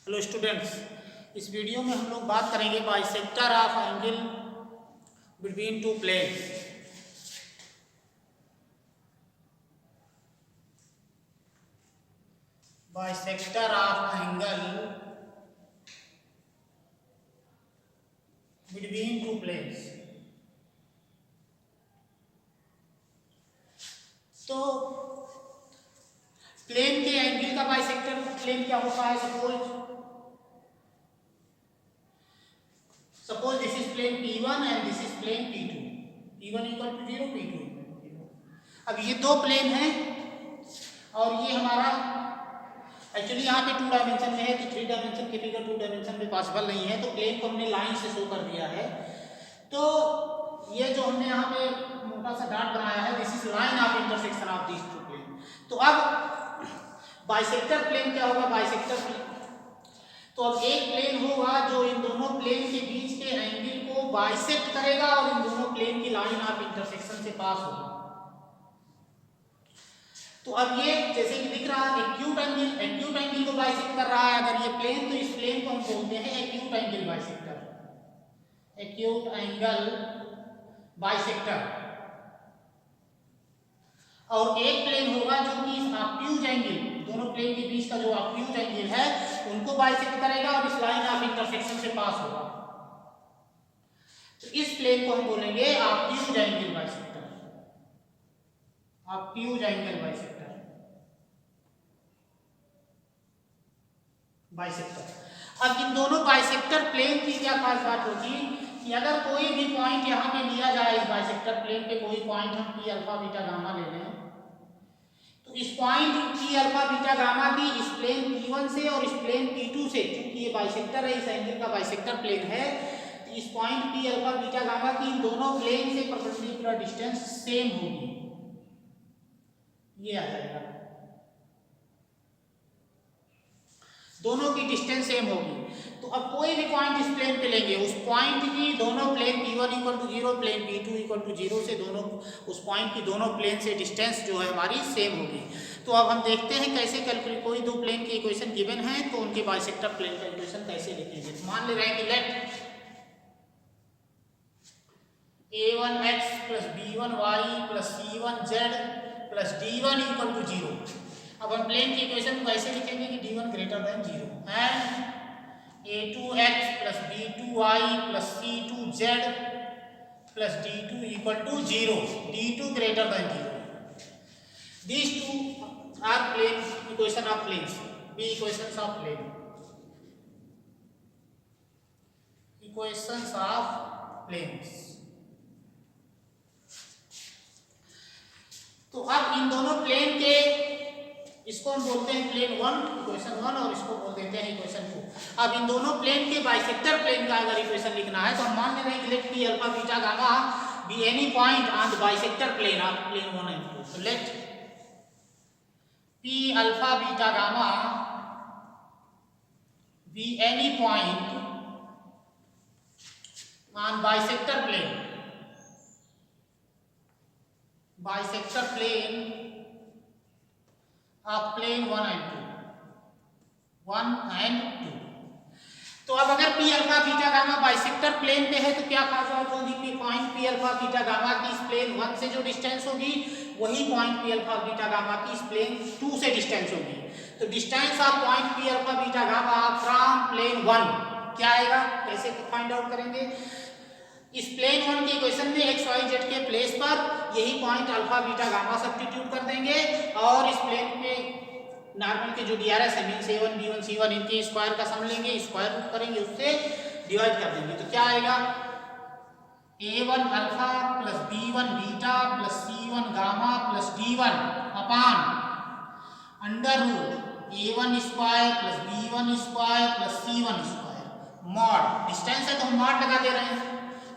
Hello students, इस video में हम लोग बात करेंगे bisector of angle between two planes. Bisector of angle between two planes. तो प्लेन के एंगल का बाइसेक्टर प्लेन क्या होता है? Suppose this is plane P1 and this is plane P2। P1 equal to 0, P2 equal to 0। अब ये दो plane हैं और ये हमारा एक्चुअली यहाँ पे 2 डायमेंशन में है, तो 3 डायमेंशन के फिगर 2 डायमेंशन में पॉसिबल नहीं है, तो प्लेन को हमने लाइन से शो कर दिया है। तो ये जो हमने यहाँ पे मोटा सा डॉट बनाया है, this is line of intersection of these two plane. तो अब बाइसेक्टर प्लेन क्या होगा? बाइसेक्टर प्लेन तो अब एक प्लेन होगा जो इन दोनों प्लेन के बीच के एंगल को बाइसेक्ट करेगा और इन दोनों प्लेन की लाइन ऑफ इंटरसेक्शन से पास होगा। तो अब ये जैसे कि दिख रहा है एक्यूट एंगल को बाइसेक्ट कर रहा है। अगर ये प्लेन, तो इस प्लेन को हम बोलते हैं acute angle bisector. Acute angle bisector. और एक प्लेन होगा जो कि ऑब्ट्यूज एंगल, दोनों प्लेन के बीच का जो ऑब्ट्यूज एंगल है उनको बाइसेक्ट करेगा और इस लाइन ऑफ इंटरसेक्शन से पास होगा। तो इस प्लेन को हम बोलेंगे obtuse angle bisector. Obtuse angle bisector. अब इन दोनों बाइसेक्टर प्लेन की क्या खास बात होगी कि अगर कोई भी पॉइंट यहां पे लिया जाए, इस बाइसेक्टर प्लेन पे कोई पॉइंट हम P अल्फा बीटा गामा ले लें, तो इस point P alpha beta gamma की इस प्लेन P1 से और इस प्लेन P2 से, क्योंकि ये बाइसेक्टर है, इस एंगल का बाइसेक्टर प्लेन है, तो इस point P alpha beta gamma की इन दोनों प्लेन से परपेंडिकुलर डिस्टेंस सेम होगी। ये आ जाएगा, दोनों की डिस्टेंस सेम होगी। तो अब कोई भी पॉइंट इस प्लेन पे लेंगे, उस पॉइंट की दोनों plane P1 equal to 0, plane P2 equal to 0 से दोनों उस पॉइंट की दोनों प्लेन से डिस्टेंस जो है हमारी सेम होगी। तो अब हम देखते हैं कैसे कैलकुलेट, कोई दो प्लेन की इक्वेशन गिवन है तो उनके बाइसेक्टर प्लेन का इक्वेशन कैसे लिखेंगे। तो मान ले रहे हैं कि let A1x plus B1y plus C1z plus D1 equal to 0। अब हम प्लेन की इक्वेशन को ऐसे लिखेंगे कि D1 greater than 0 and A2x plus B2y plus C2z plus D2 equal to 0, D2 greater than 0। These two are plane equation of planes, be equations of plane, equations of planes। तो अब इन दोनों plane के, इसको हम बोलते हैं plane 1, equation 1, और इसको बोल देते हैं इक्वेशन 2। अब इन दोनों प्लेन के बाइसेक्टर प्लेन का अगर इक्वेशन लिखना है तो हम मान ले रहे हैं कि let P alpha beta gamma be any point on the bisector plane of plane 1 and 2। so let P alpha beta gamma be any point on bisector plane, bisector plane of plane 1 and 2। तो अब अगर P alpha beta gamma bisector plane पे है तो क्या खास बात होगी कि point P alpha beta gamma की इस प्लेन 1 से जो डिस्टेंस होगी वही point P alpha beta gamma की इस प्लेन 2 से डिस्टेंस होगी। तो distance of point P alpha beta gamma from plane 1 क्या आएगा, कैसे फाइंड आउट करेंगे? इस प्लेन 1 की इक्वेशन में x y z के प्लेस पर यही point alpha beta gamma substitute कर देंगे और इस प्लेन पे नॉर्मल के जो डीआरएस है मीन A1 B1 C1 इनके स्क्वायर का सम लेंगे, स्क्वायर रूट करेंगे, उससे डिवाइड कर देंगे। तो क्या आएगा? A1 alpha plus B1 beta plus C1 gamma plus D1 upon under root A1 square plus B1 square plus C1 square mod, distance है तो हम मॉड लगा दे रहे हैं,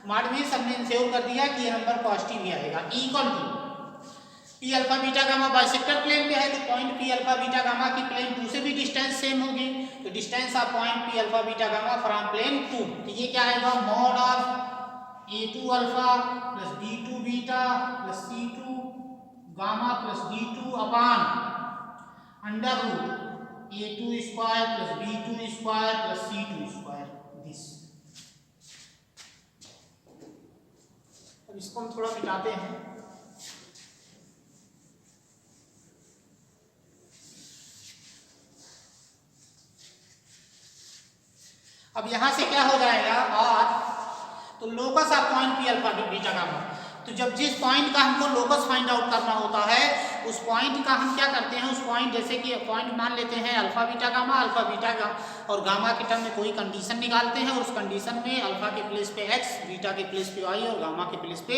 मॉड में सबने इंश्योर कर दिया कि ये नंबर पॉजिटिव ही आएगा, equal to P alpha beta gamma bisector plane पे है तो point P alpha beta gamma की प्लेन 2 से भी डिस्टेंस सेम होगी, तो distance of point P alpha beta gamma from plane 2, तो ये क्या आएगा? Mod of A2 alpha plus B2 beta plus C2 gamma plus D2 upon under root a2 square plus b2 square plus c2 square this। अब इसको हम थोड़ा मिटाते हैं। अब यहां से क्या हो जाएगा और तो locus of point P alpha beta gamma. तो जब जिस पॉइंट का हमको लोकस फाइंड आउट करना होता है उस पॉइंट का हम क्या करते हैं, उस पॉइंट जैसे कि पॉइंट मान लेते हैं अल्फा बीटा गामा और गामा के टर्म में कोई कंडीशन निकालते हैं और उस कंडीशन में अल्फा के प्लेस पे x, बीटा के प्लेस पे y और गामा के प्लेस पे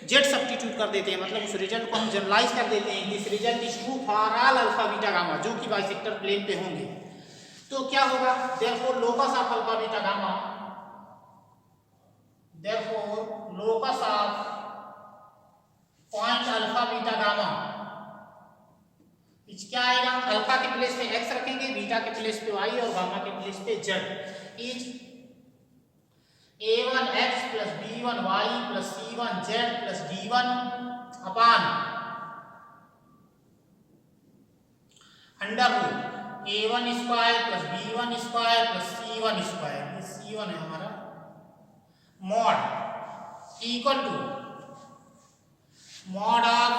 z सब्स्टिट्यूट कर देते हैं। मतलब उस रिजल्ट को हम जनरलाइज कर देते हैं। This result is true for all alpha beta gamma जो कि बाइसेक्टर प्लेन पे होंगे। तो क्या होगा, therefore locus of alpha beta gamma, therefore locus of point alpha beta gamma is क्या आएगा, अल्फा के प्लेस पे x रखेंगे, बीटा के प्लेस पे y और गामा के प्लेस पे z। Is a1x plus b1y plus c1z plus d1 upon under root a1 square plus b1 square plus c1 square, ये c1 है हमारा, mod equal to mod of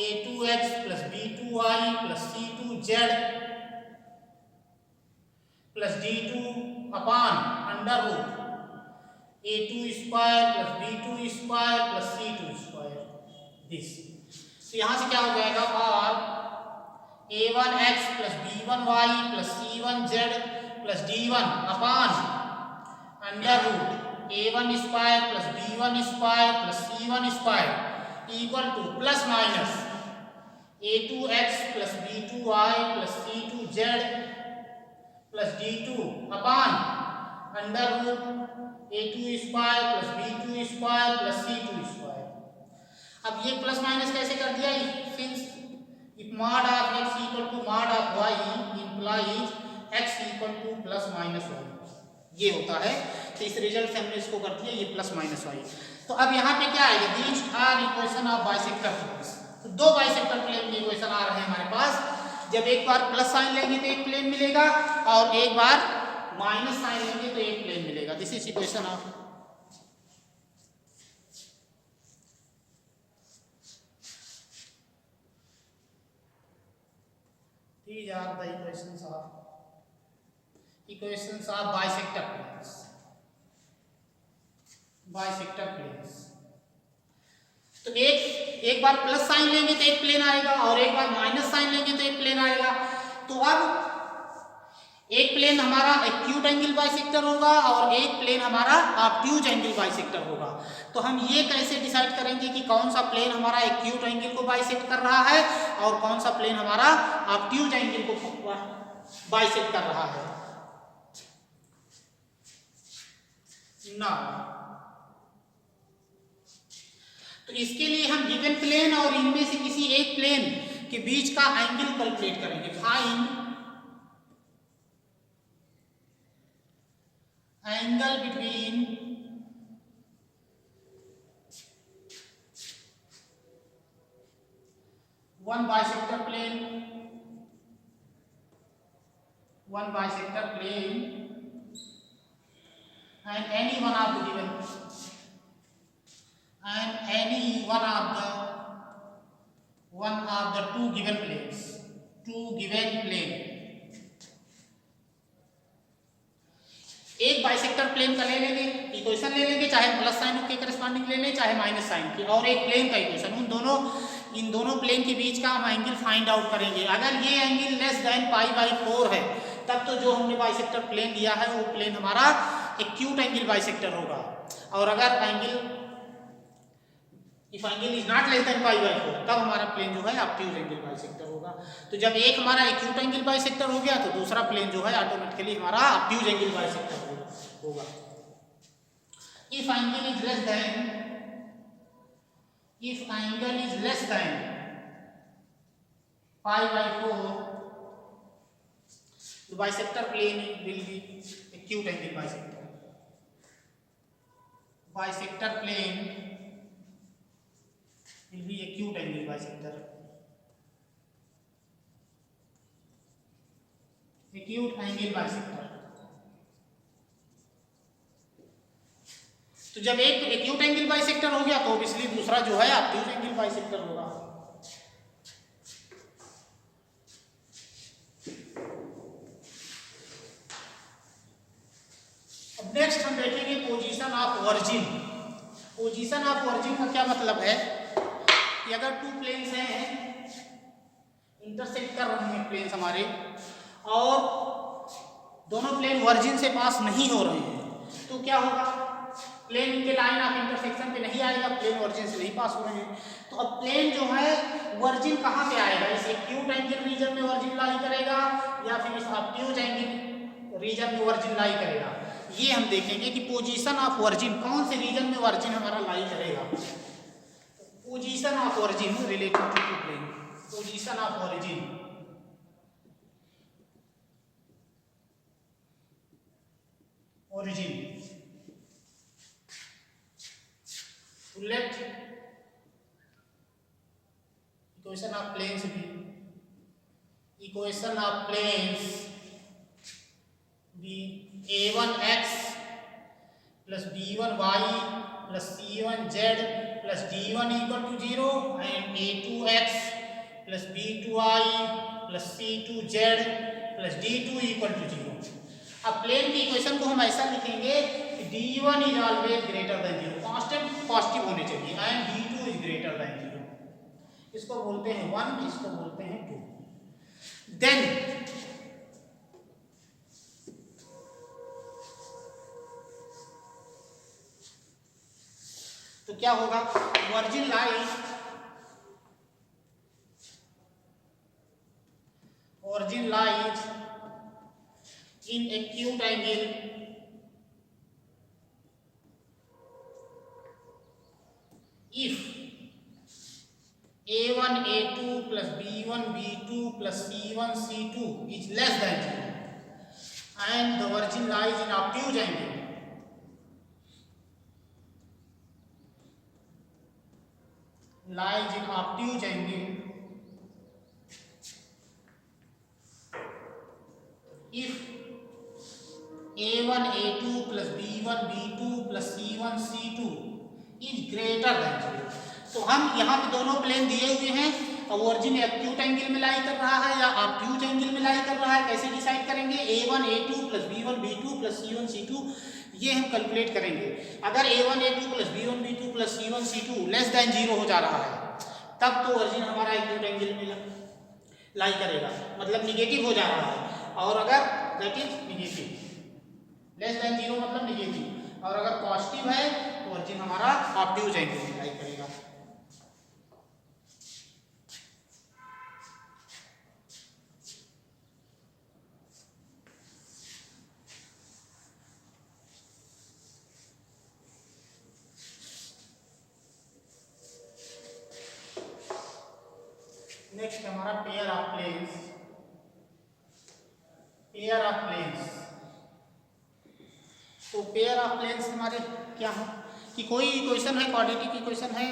a2x plus b2y plus c2z plus d2 upon under root a2 square plus b2 square plus c2 square this. तो यहां से क्या हो जाएगा, और a1x plus b1y plus c1z plus d1 upon under root a1 square plus b1 square plus c1 square equal to plus minus a2x plus b2y plus c2z plus d2 upon under root a2 square plus b2 square plus c2 square. अब ये plus minus कैसे कर दिया, since if mod of x equal to mod of y implies x equal to plus minus y, ये होता है। तो इस रिजल्ट से हमने इसको कर दिया ये प्लस माइनस y। तो अब यहाँ पे क्या आएगा, these are equation of bisector planes. तो दो बाइसेक्टर प्लेन के इक्वेशन आ रहे हैं हमारे पास। जब एक बार प्लस साइन लेंगे तो एक प्लेन मिलेगा और एक बार माइनस साइन लेंगे तो एक प्लेन मिलेगा। This is equation of these are the equations of bisector planes। तो एक बार प्लस साइन लेंगे तो एक प्लेन आएगा और एक बार माइनस साइन लेंगे तो एक प्लेन आएगा। तो अब एक प्लेन हमारा एक्यूट एंगल बाइसेक्टर होगा और एक प्लेन हमारा ऑब्ट्यूज एंगल बाइसेक्टर होगा। तो हम ये कैसे डिसाइड करेंगे कि कौन सा प्लेन हमारा एक्यूट एंगल को बाइसेक्ट कर रहा है और कौन सा प्लेन हमारा ऑब्ट्यूज एंगल को बाइसेक्ट कर रहा है ना। तो इसके लिए हम गिवन प्लेन और इनमें से किसी एक प्लेन के बीच का एंगल कैलकुलेट करेंगे। Find angle between one bisector plane and any one of the given two given plane। एक बाइसेक्टर प्लेन का ले लेंगे, इक्वेशन ले लेंगे, चाहे प्लस साइन के करस्पॉन्डिंग ले लें चाहे माइनस साइन की, और एक प्लेन का इक्वेशन, इन दोनों प्लेन के बीच का हम एंगल फाइंड आउट करेंगे। अगर ये एंगल लेस देन π/4 है तब तो जो हमने बाइसेक्टर प्लेन लिया है वो प्लेन हमारा एक्यूट एंगल बाइसेक्टर होगा। और अगर if angle is not less than π/4 तब हमारा प्लेन जो है ऑब्ट्यूज एंगल बाइसेक्टर होगा। तो जब एक हमारा एक्यूट एंगल बाइसेक्टर हो गया तो दूसरा प्लेन जो है ऑटोमेटिकली हमारा ऑब्ट्यूज एंगल बाइसेक्टर होगा। If angle is less than π/4 the bisector plane will be acute angle bisector plane will be acute angle bisector। Acute angle bisector. तो जब एक एक्यूट एंगल बाइसेक्टर हो गया तो ऑब्वियसली दूसरा जो है ऑब्ट्यूज एंगल बाइसेक्टर होगा। अब नेक्स्ट हम देखेंगे position of virgin. Position of virgin का क्या मतलब है कि अगर टू प्लेन्स हैं, इंटरसेक्ट कर रहे हैं प्लेन्स हमारे, और दोनों प्लेन वर्जिन से पास नहीं हो रहे हैं, तो क्या होगा, प्लेन के लाइन ऑफ इंटरसेक्शन पे नहीं आएगा, प्लेन वर्जिन से नहीं पास हो रहे हैं। तो अब प्लेन जो है वर्जिन कहाँ पे आएगा, इस एक्यूट एंगल रीजन में वर्जिन लाई करेगा या फिर इस ऑब्ट्यूज एंगल रीजन में वर्जिन लाई करेगा। ये हम देखेंगे कि पोजीशन ऑफ वर्जिन कौन से रीजन में वर्जिन हमारा लाई करेगा। Position of origin related to plane, position of origin, origin to let equation of planes be, equation of planes be a1x plus b1y plus c1z plus d1 equal to 0 and a2x plus b2y plus c2z plus d2 equal to 0। अब plane की equation को हम ऐसा लिखेंगे कि d1 is always greater than 0, constant positive होने चाहिए, and d2 is greater than 0। इसको बोलते हैं 1, इसको बोलते हैं 2। देन तो क्या होगा, virgin lies in acute angle if a1 a2 plus b1 b2 plus c1 c2 is less than 0 and the origin lies in obtuse angle, lies in obtuse angle if a1 a2 plus b1 b2 plus c1 c2 is greater than 0। तो हम यहाँ पे दोनों plane दिए हुए हैं, अब origin acute angle में लाई कर रहा है या ऑब्ट्यूज एंगल में लाई कर रहा है, कैसे डिसाइड करेंगे, a1 a2 plus b1 b2 plus c1 c2 ये हम कैलकुलेट करेंगे। अगर a1 a2 plus b1 b2 plus c1 c2 less than 0 हो जा रहा है तब तो ओरिजिन हमारा एक्यूट एंगल में लाई करेगा, मतलब निगेटिव हो जा रहा है, और अगर that is negative, less than 0 मतलब निगेटिव, और अगर पॉजिटिव है तो ओरिजिन हमारा ऑब्ट्यूज एंगल में लाई करेगा। नेक्स्ट हमारा pair of planes, pair of planes. तो पेयर ऑफ प्लेन्स हमारे क्या है कि कोई इक्वेशन है, क्वाड्रेटिक इक्वेशन है,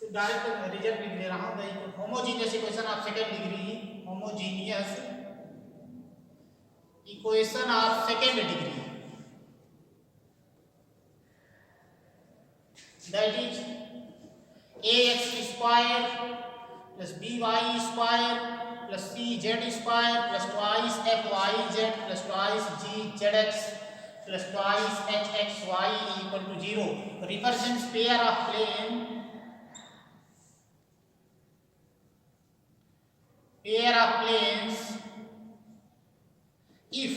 तो डायरेक्ट रिजल्ट लिख ले रहा हूं, homogeneous equation of second degree, homogeneous equation of second degree, that is ax square plus by square plus cz square plus twice fyz plus twice gzx plus twice hxy equal to 0 represents pair of plane, pair of planes if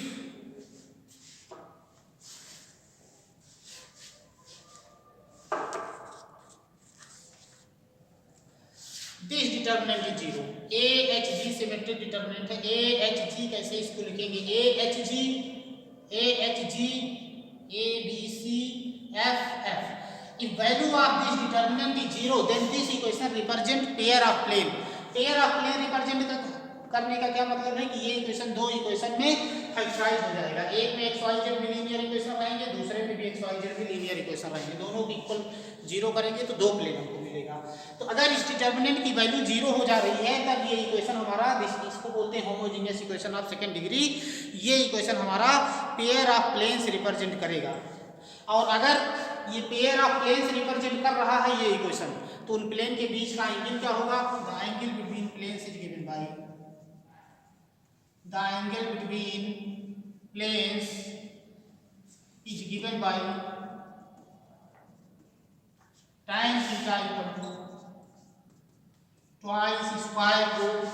this determinant is 0। A H G symmetric determinant है, A H G कैसे इसको लिखेंगे, A H G A B C F F. If value of this determinant is 0 then this equation represent pair of plane. Pair of plane represent करने का क्या मतलब है कि ये इक्वेशन दो इक्वेशन में फैक्टराइज हो जाएगा, एक में एक्स वाई जेड भी लीनियर इक्वेशन रहेंगे, दूसरे में भी एक्स वाई जेड भी लीनियर इक्वेशन रहेंगे, दोनों को इक्वल 0 करेंगे तो दो प्लेन हमको मिलेगा। तो अगर इस डिटर्मिनेंट की वैल्यू 0 हो जा रही है तब ये इक्वेशन हमारा, इसको बोलते हैं homogeneous equation of second degree. ये इक्वेशन हमारा पेयर ऑफ प्लेन्स रिप्रेजेंट करेगा। और अगर ये पेयर ऑफ प्लेन्स रिप्रेजेंट कर रहा है ये इक्वेशन, तो उन प्लेन के बीच का एंगल क्या होगा? The angle between planes is given by, the angle between planes is given by tan theta equal to twice square root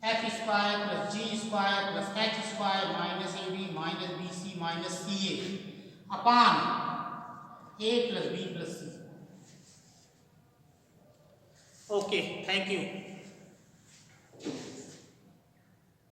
f square plus g square plus h square minus ab minus bc minus ca upon a plus b plus c. Okay, thank you.